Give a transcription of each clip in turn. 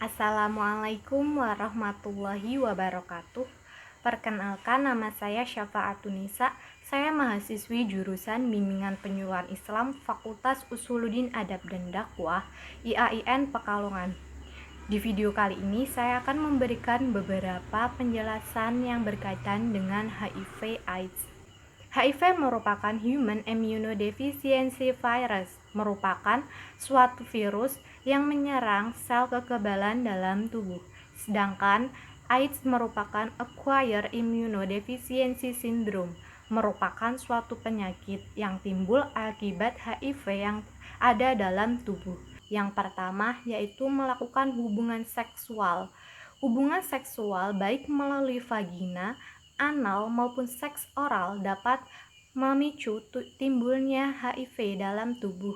Assalamualaikum warahmatullahi wabarakatuh. Perkenalkan, nama saya Syafa'atunisa. Saya mahasiswi jurusan Bimbingan Penyuluhan Islam Fakultas Usuluddin Adab dan Dakwah IAIN Pekalongan. Di video kali ini saya akan memberikan beberapa penjelasan yang berkaitan dengan HIV/AIDS. HIV merupakan Human Immunodeficiency Virus, merupakan suatu virus yang menyerang sel kekebalan dalam tubuh. Sedangkan AIDS merupakan Acquired Immunodeficiency Syndrome, merupakan suatu penyakit yang timbul akibat HIV yang ada dalam tubuh. Yang pertama yaitu melakukan hubungan seksual. Hubungan seksual baik melalui vagina, anal maupun seks oral dapat memicu timbulnya HIV dalam tubuh.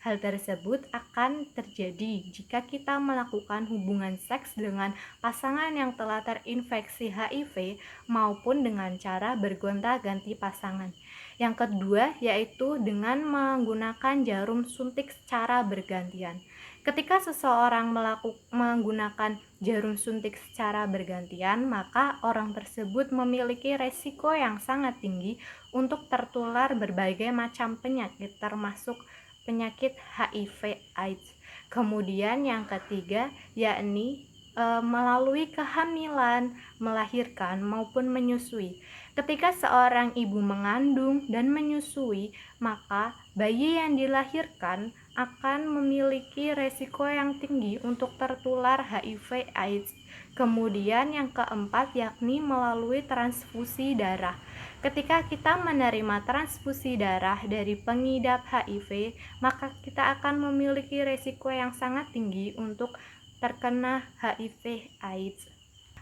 Hal tersebut akan terjadi jika kita melakukan hubungan seks dengan pasangan yang telah terinfeksi HIV maupun dengan cara bergonta-ganti pasangan. Yang kedua yaitu dengan menggunakan jarum suntik secara bergantian. Ketika seseorang menggunakan jarum suntik secara bergantian, maka orang tersebut memiliki resiko yang sangat tinggi untuk tertular berbagai macam penyakit termasuk penyakit HIV/AIDS. Kemudian yang ketiga yakni melalui kehamilan, melahirkan maupun menyusui. Ketika seorang ibu mengandung dan menyusui, maka bayi yang dilahirkan akan memiliki resiko yang tinggi untuk tertular HIV/AIDS. Kemudian yang keempat yakni melalui transfusi darah. Ketika kita menerima transfusi darah dari pengidap HIV, maka kita akan memiliki resiko yang sangat tinggi untuk terkena HIV/AIDS.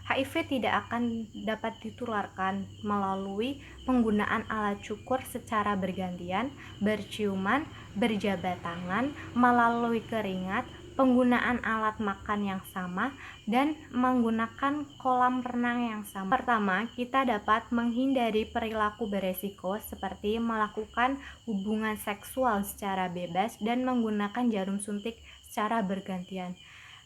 HIV tidak akan dapat ditularkan melalui penggunaan alat cukur secara bergantian, berciuman, berjabat tangan, melalui keringat, penggunaan alat makan yang sama, dan menggunakan kolam renang yang sama. Pertama, kita dapat menghindari perilaku beresiko seperti melakukan hubungan seksual secara bebas dan menggunakan jarum suntik secara bergantian.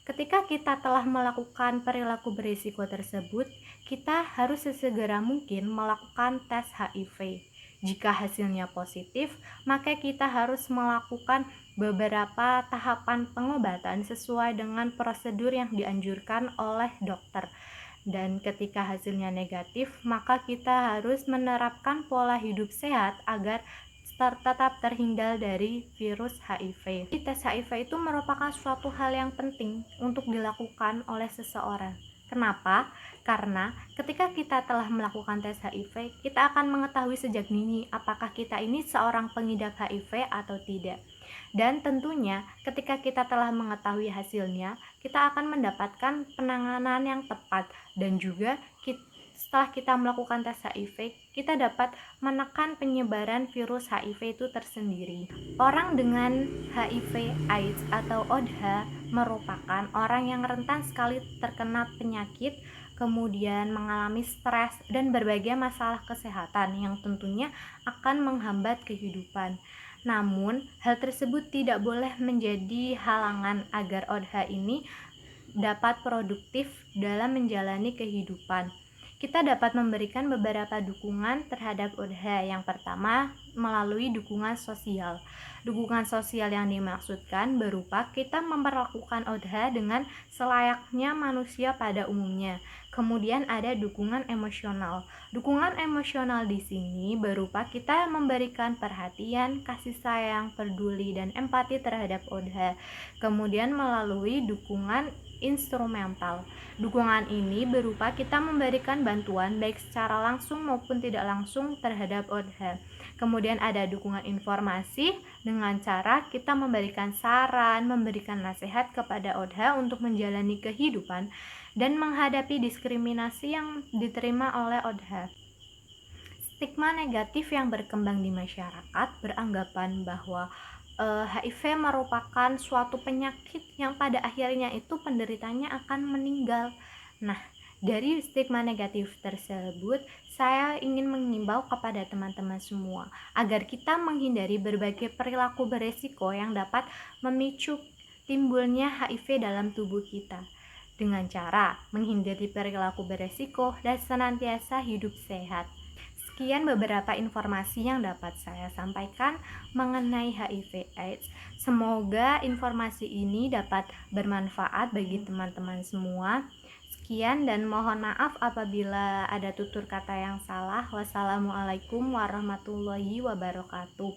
Ketika kita telah melakukan perilaku berisiko tersebut, kita harus sesegera mungkin melakukan tes HIV. Jika hasilnya positif, maka kita harus melakukan beberapa tahapan pengobatan sesuai dengan prosedur yang dianjurkan oleh dokter. Dan ketika hasilnya negatif, maka kita harus menerapkan pola hidup sehat agar tetap terhindar dari virus HIV. Tes HIV itu merupakan suatu hal yang penting untuk dilakukan oleh seseorang. Kenapa? Karena ketika kita telah melakukan tes HIV, kita akan mengetahui sejak dini apakah kita ini seorang pengidap HIV atau tidak. Dan tentunya ketika kita telah mengetahui hasilnya, kita akan mendapatkan penanganan yang tepat dan juga setelah kita melakukan tes HIV, kita dapat menekan penyebaran virus HIV itu tersendiri. Orang dengan HIV/AIDS atau ODHA merupakan orang yang rentan sekali terkena penyakit, kemudian mengalami stres dan berbagai masalah kesehatan yang tentunya akan menghambat kehidupan. Namun, hal tersebut tidak boleh menjadi halangan agar ODHA ini dapat produktif dalam menjalani kehidupan. Kita dapat memberikan beberapa dukungan terhadap ODHA. Yang pertama, melalui dukungan sosial. Dukungan sosial yang dimaksudkan berupa kita memperlakukan ODHA dengan selayaknya manusia pada umumnya. Kemudian ada dukungan emosional. Dukungan emosional di sini berupa kita memberikan perhatian, kasih sayang, peduli, dan empati terhadap ODHA. Kemudian melalui dukungan instrumental. Dukungan ini berupa kita memberikan bantuan baik secara langsung maupun tidak langsung terhadap ODHA. Kemudian ada dukungan informasi dengan cara kita memberikan saran, memberikan nasihat kepada ODHA untuk menjalani kehidupan dan menghadapi diskriminasi yang diterima oleh ODHA. Stigma negatif yang berkembang di masyarakat beranggapan bahwa HIV merupakan suatu penyakit yang pada akhirnya itu penderitanya akan meninggal. Nah, dari stigma negatif tersebut, saya ingin mengimbau kepada teman-teman semua agar kita menghindari berbagai perilaku beresiko yang dapat memicu timbulnya HIV dalam tubuh kita. dengan cara menghindari perilaku beresiko dan senantiasa hidup sehat. Sekian beberapa informasi yang dapat saya sampaikan mengenai HIV/AIDS. Semoga informasi ini dapat bermanfaat bagi teman-teman semua. Sekian dan mohon maaf apabila ada tutur kata yang salah. Wassalamualaikum warahmatullahi wabarakatuh.